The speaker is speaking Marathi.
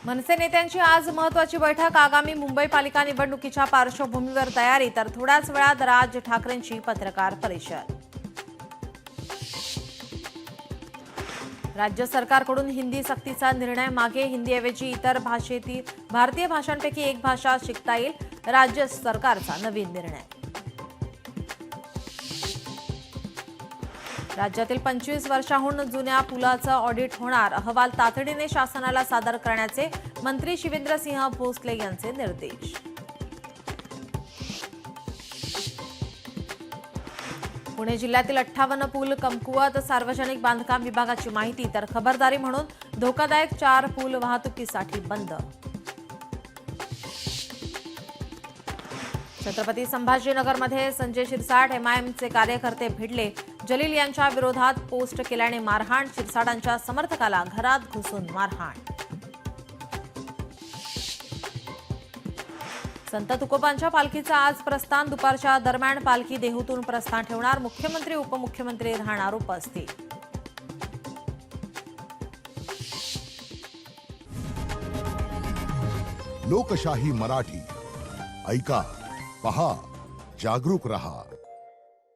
मनसे नेत्यांची आज महत्त्वाची बैठक. आगामी मुंबई पालिका निवडणुकीच्या पार्श्वभूमीवर तयारी. तर थोड्याच वेळात राज ठाकरेंची पत्रकार परिषद. राज्य सरकारकडून हिंदी सक्तीचा निर्णय मागे. हिंदीऐवजी इतर भाषेतील भारतीय भाषांपैकी एक भाषा शिकता येईल. राज्य सरकारचा नवीन निर्णय. राज्यातील 25 वर्षांहून जुन्या पुलाचं ऑडिट होणार. अहवाल तातडीने शासनाला सादर करण्याचे मंत्री शिवेंद्रसिंह भोसले यांचे निर्देश. पुणे जिल्ह्यातील 58 पूल कमकुवत. सार्वजनिक बांधकाम विभागाची माहिती. तर खबरदारी म्हणून धोकादायक 4 पूल वाहतुकीसाठी बंद. छत्रपती संभाजीनगरमध्ये संजय शिरसाट एमआयएमचे कार्यकर्ते भिडले. जलील यांच्या विरोधात पोस्ट केल्याने मारहाण. शिरसाटांच्या समर्थकाला घरात घुसून मारहाण. संत तुकोबांच्या पालखीचा आज प्रस्थान. दुपारच्या दरम्यान पालखी देहूतून प्रस्थान ठेवणार. मुख्यमंत्री उपमुख्यमंत्री राहणार उपस्थित. लोकशाही मराठी ऐका, पहा, जागरूक रहा.